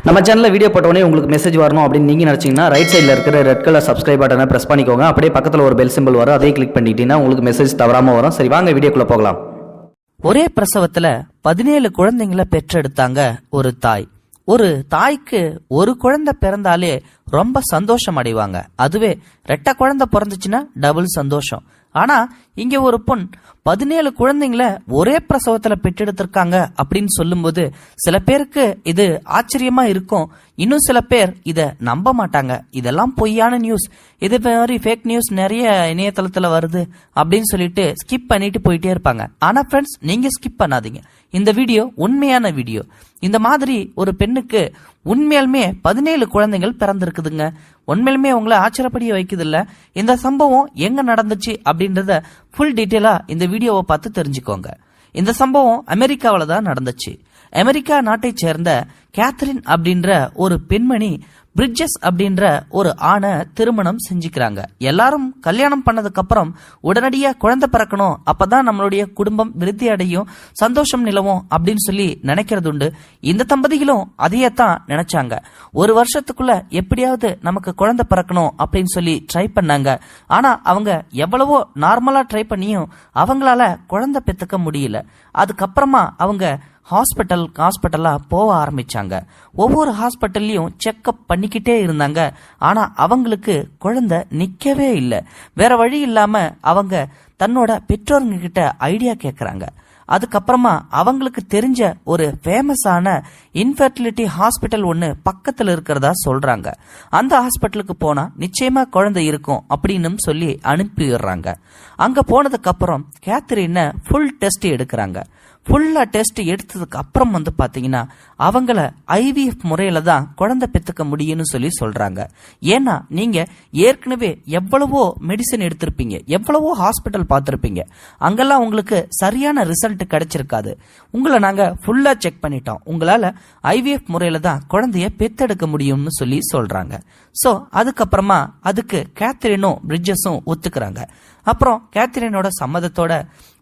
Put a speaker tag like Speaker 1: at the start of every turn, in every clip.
Speaker 1: நம்ம சேனலில் வீடியோ போட்டோடனே உங்களுக்கு மெசேஜ் வரணும் அப்படின்னு நீங்கள் நினச்சிங்கன்னா ரைட் சைடில் இருக்கிற ரெட் கலர் சப்ஸ்கிரைப் பட்டனை ப்ரெஸ் பண்ணிக்கோங்க. அப்படியே பக்கத்தில் ஒரு பெல் சிம்பிள் வரும், அதையும் கிளிக் பண்ணிட்டீங்கன்னா உங்களுக்கு மெசேஜ் தவறாமல் வரும். சரி, வாங்க வீடியோக்குள்ளே போகலாம்.
Speaker 2: ஒரே பிரசவத்துல 17 குழந்தைங்களை பெற்றெடுத்தாங்க ஒரு தாய். ஒரு தாய்க்கு ஒரு குழந்தை பிறந்தாலே ரொம்ப சந்தோஷம் அடைவாங்க. அதுவே ரெட்டை குழந்தை பிறந்துச்சுன்னா டபுள் சந்தோஷம். ஆனா இங்க ஒரு பொண் 17 குழந்தைங்கள ஒரே பிரசவத்துல பெற்றெடுத்திருக்காங்க அப்படின்னு சொல்லும்போது சில பேருக்கு இது ஆச்சரியமா இருக்கும். இன்னும் சில பேர் இத நம்ப மாட்டாங்க. இதெல்லாம் பொய்யான நியூஸ், இது மாதிரி ஃபேக் நியூஸ் நிறைய இணையதளத்துல வருது அப்படின்னு சொல்லிட்டு ஸ்கிப் பண்ணிட்டு போயிட்டே இருப்பாங்க. ஆனா ஃப்ரெண்ட்ஸ், நீங்க ஸ்கிப் பண்ணாதீங்க. இந்த வீடியோ உண்மையான வீடியோ. இந்த மாதிரி ஒரு பெண்ணுக்கு உண்மையாலுமே 17 குழந்தைகள் பிறந்திருக்குதுங்க. உண்மையிலுமே உங்களை ஆச்சரியப்படிய வைக்குது இல்ல? இந்த சம்பவம் எங்க நடந்துச்சு அப்படின்றத ஃபுல் டீட்டெயிலா இந்த வீடியோவை பார்த்து தெரிஞ்சுக்கோங்க. இந்த சம்பவம் அமெரிக்காவில தான் நடந்துச்சு. அமெரிக்கா நாட்டை சேர்ந்த கேத்ரின் அப்படின்ற ஒரு பெண்மணி பிரிட்ஜஸ் அப்படின்ற ஒரு ஆணை திருமணம் செஞ்சுக்கிறாங்க. எல்லாரும் கல்யாணம் பண்ணதுக்கு அப்புறம் உடனடியா குழந்தை பிறக்கணும், அப்பதான் நம்மளுடைய குடும்பம் விருத்தி அடையும், சந்தோஷம் நிலவும் அப்படின்னு சொல்லி நினைக்கிறது உண்டு. இந்த தம்பதிகளும் அதையே தான் நினைச்சாங்க. ஒரு வருஷத்துக்குள்ள எப்படியாவது நமக்கு குழந்தை பிறக்கணும் அப்படின்னு சொல்லி ட்ரை பண்ணாங்க. ஆனா அவங்க எவ்வளவோ நார்மலா ட்ரை பண்ணியும் அவங்களால குழந்தை பெத்துக்க முடியல. அதுக்கப்புறமா அவங்க ஹாஸ்பிட்டலா போக ஆரம்பிச்சாங்க. ஒவ்வொரு ஹாஸ்பிட்டல்லையும் செக்அப் பண்ணிக்கிட்டே இருந்தாங்க. ஆனா அவங்களுக்கு குழந்தை நிக்கவே இல்லை. வேற வழி இல்லாம அவங்க தன்னோட பெற்றோருங்க கிட்ட ஐடியா கேக்குறாங்க. அதுக்கப்புறமா அவங்களுக்கு தெரிஞ்ச ஒரு ஃபேமஸான இன்ஃபர்டிலிட்டி ஹாஸ்பிட்டல் ஒன்னு பக்கத்துல இருக்கிறதா சொல்றாங்க. அந்த ஹாஸ்பிட்டலுக்கு போனா நிச்சயமா குழந்தை இருக்கும் அப்படின்னு சொல்லி அனுப்பிடுறாங்க. அங்க போனதுக்கு அப்புறம் கேத்ரினை ஃபுல் டெஸ்ட் எடுக்கிறாங்க. ஃபுல்லா டெஸ்ட் எடுத்ததுக்கு அப்புறம் பாத்தீங்கன்னா அவங்கள ஐவிஎஃப் முறையில தான் குழந்தை பெத்துக்க முடியும்னு சொல்லி சொல்றாங்க. ஏன்னா நீங்க ஏற்கனவே எவ்வளவோ மெடிசன் எடுத்திருப்பீங்க, எவ்வளவோ ஹாஸ்பிட்டல் பார்த்திருப்பீங்க, அங்கெல்லாம் உங்களுக்கு சரியான ரிசல்ட் கிடைச்சிருக்காது. உங்களை நாங்க ஃபுல்லா செக் பண்ணிட்டோம், உங்களால ஐவிஎஃப் முறையில தான் குழந்தைய பெத்தெடுக்க முடியும்னு சொல்லி சொல்றாங்க. சோ அதுக்கப்புறமா அதுக்கு கேத்ரினும் பிரிட்ஜஸும் ஒத்துக்கிறாங்க. அப்புறம் கேத்ரினோட சம்மதத்தோட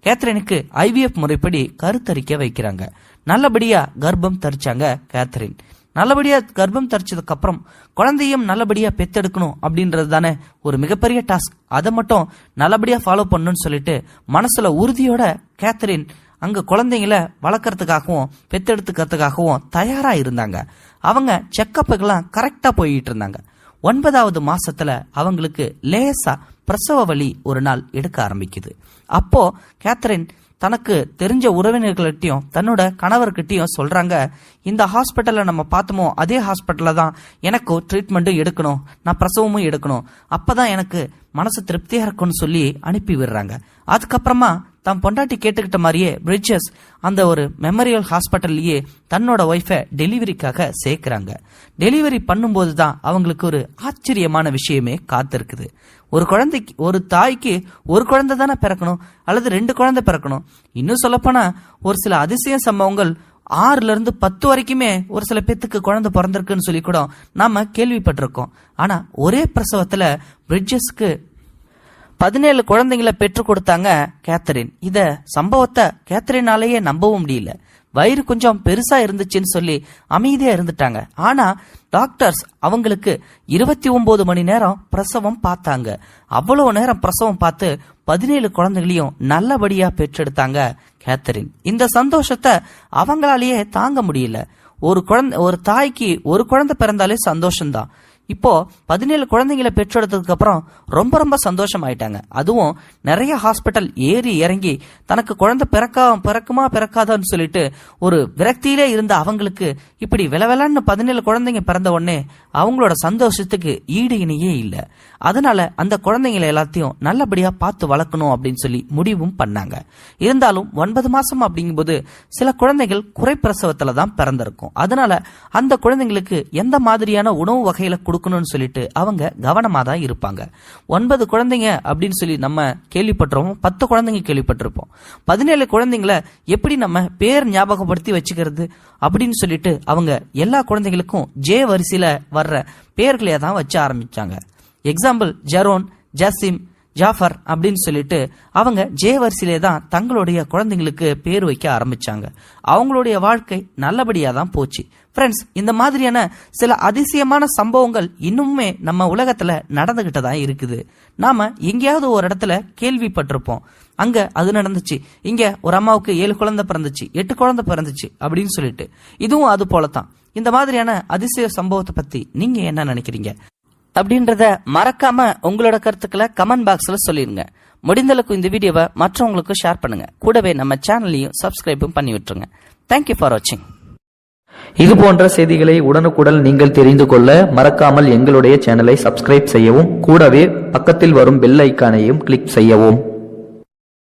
Speaker 2: கேத்ரினுக்கு ஐவிஎஃப் முறைப்படி கருத்தரிக்க வைக்கிறாங்க. நல்லபடியா கர்ப்பம் தரிச்சாங்க கேத்ரின். நல்லபடியா கர்ப்பம் தரிச்சதுக்கு அப்புறம் குழந்தையும் நல்லபடியா பெத்தெடுக்கணும் அப்படின்றது தானே ஒரு மிகப்பெரிய டாஸ்க். அதை மட்டும் நல்லபடியா ஃபாலோ பண்ணணும்னு சொல்லிட்டு மனசுல உறுதியோட கேத்ரின் அங்க குழந்தைங்களை வளர்க்கறதுக்காகவும் பெத்தெடுத்துக்கிறதுக்காகவும் தயாரா இருந்தாங்க. அவங்க செக்கப்புக்கெல்லாம் கரெக்டா போயிட்டு இருந்தாங்க. 9வது மாசத்துல அவங்களுக்கு லேசா பிரசவ வலி ஒரு நாள் எடுக்க ஆரம்பிக்குது. அப்போ கேத்ரின் தனக்கு தெரிஞ்ச உறவினர்கள்ட்டையும் தன்னோட கணவர்கிட்டையும் சொல்றாங்க, இந்த ஹாஸ்பிட்டல்ல நம்ம பார்த்தோமோ அதே ஹாஸ்பிட்டல்ல தான் எனக்கும் ட்ரீட்மெண்ட்டும் எடுக்கணும், நான் பிரசவமும் எடுக்கணும், அப்பதான் எனக்கு மனசு திருப்தியா இருக்கும்னு சொல்லி அனுப்பி விடுறாங்க. அதுக்கப்புறமா தம் பொண்டாட்டி கேட்டுக்கிட்ட மாதிரியே பிரிட்ஜஸ் அந்த ஒரு மெமோரியல் ஹாஸ்பிட்டல்லையே தன்னோட ஒய்ஃபை டெலிவரிக்காக சேர்க்கிறாங்க. டெலிவரி பண்ணும்போது தான் அவங்களுக்கு ஒரு ஆச்சரியமான விஷயமே காத்திருக்குது. ஒரு தாய்க்கு ஒரு குழந்தை தானே பிறக்கணும் அல்லது 2 குழந்தை பிறக்கணும். இன்னும் சொல்லப்போனா ஒரு சில அதிசய சம்பவங்கள் 6ல இருந்து 10 வரைக்குமே ஒரு சில பேத்துக்கு குழந்தை பிறந்திருக்குன்னு சொல்லி கூட நாம கேள்விப்பட்டிருக்கோம். ஆனா ஒரே பிரசவத்துல பிரிட்ஜஸ்க்கு 17 குழந்தைங்களை பெற்று கொடுத்தாங்க கேத்ரின். இத சம்பவத்தை கேத்ரினாலேயே நம்பவும் முடியல. வயிறு கொஞ்சம் பெருசா இருந்துச்சுன்னு சொல்லி அமைதியா இருந்துட்டாங்க. ஆனா டாக்டர்ஸ் அவங்களுக்கு 29 மணி நேரம் பிரசவம் பார்த்தாங்க. அவ்வளவு நேரம் பிரசவம் பார்த்து 17 குழந்தைகளையும் நல்லபடியா பெற்றெடுத்தாங்க கேத்ரின். இந்த சந்தோஷத்தை அவங்களாலேயே தாங்க முடியல. ஒரு தாய்க்கு ஒரு குழந்தை பிறந்தாலே சந்தோஷம்தான். இப்போ 17 குழந்தைங்களை பெற்றெடுத்ததுக்கு அப்புறம் ரொம்ப ரொம்ப சந்தோஷம் ஆயிட்டாங்க. அதுவும் நிறைய ஹாஸ்பிட்டல் ஏறி இறங்கி தனக்கு குழந்தை பிறக்குமா பிறக்காதான்னு சொல்லிட்டு ஒரு விரக்தியிலே இருந்த அவங்களுக்கு இப்படி விலவிலன்னு 17 குழந்தைங்க பிறந்த உடனே அவங்களோட சந்தோஷத்துக்கு ஈடு இணையே இல்லை. அதனால அந்த குழந்தைங்களை எல்லாத்தையும் நல்லபடியா பார்த்து வளர்க்கணும் அப்படின்னு சொல்லி முடிவும் பண்ணாங்க. இருந்தாலும் 9 மாசம் அப்படிங்கும்போது சில குழந்தைகள் குறைப்பிரசவத்துல தான் பிறந்திருக்கும். அதனால அந்த குழந்தைங்களுக்கு எந்த மாதிரியான உணவு வகையில கொடுக்கணும்னு சொல்லிட்டு அவங்க கவனமா தான் இருப்பாங்க. 9 குழந்தைங்க அப்படின்னு சொல்லி நம்ம கேள்விப்பட்டிருப்போம், 10 குழந்தைங்க கேள்விப்பட்டிருப்போம். 17 குழந்தைங்களை எப்படி நம்ம பேர் ஞாபகப்படுத்தி வச்சுக்கிறது அப்படின்னு சொல்லிட்டு அவங்க எல்லா குழந்தைகளுக்கும் ஜே வரிசையில வர்ற பேர்களையே தான் வச்சு ஆரம்பிச்சாங்க. எக்ஸாம்பிள் ஜெரோன், ஜாசிம், ஜாஃபர் அப்படின்னு சொல்லிட்டு அவங்க ஜே வரிசையிலே தான் தங்களுடைய குழந்தைங்களுக்கு பேர் வைக்க ஆரம்பிச்சாங்க. அவங்களுடைய வாழ்க்கை நல்லபடியா தான் போச்சு. ஃப்ரெண்ட்ஸ், இந்த மாதிரியான சில அதிசயமான சம்பவங்கள் இன்னுமே நம்ம உலகத்துல நடந்துகிட்டு தான் இருக்குது. நாம எங்கேயாவது ஒரு இடத்துல கேள்விப்பட்டிருப்போம், அங்க அது நடந்துச்சு, இங்க ஒரு அம்மாவுக்கு 7 குழந்தை பிறந்துச்சு, 8 குழந்தை பிறந்துச்சு அப்படின்னு சொல்லிட்டு. இதுவும் அது போலதான். இந்த மாதிரியான அதிசய சம்பவத்தை பத்தி நீங்க என்ன நினைக்கிறீங்க அப்படின்றத மறக்காம உங்களோட கருத்துக்களை கமெண்ட் பாக்ஸ்ல சொல்லிருங்க. முடிந்தளவுக்கு இந்த வீடியோவை மற்றவங்களுக்கு ஷேர் பண்ணுங்க. கூடவே நம்ம சேனலையும் சப்ஸ்கிரைபும் பண்ணி விட்டுருங்க. தேங்க்யூ ஃபார் வாட்சிங்.
Speaker 1: இது போன்ற செய்திகளை உடனுக்குடன் நீங்கள் தெரிந்து கொள்ள மறக்காமல் எங்களுடைய சேனலை சப்ஸ்கிரைப் செய்யவும், கூடவே பக்கத்தில் வரும் பெல் ஐக்கானையும் கிளிக் செய்யவும்.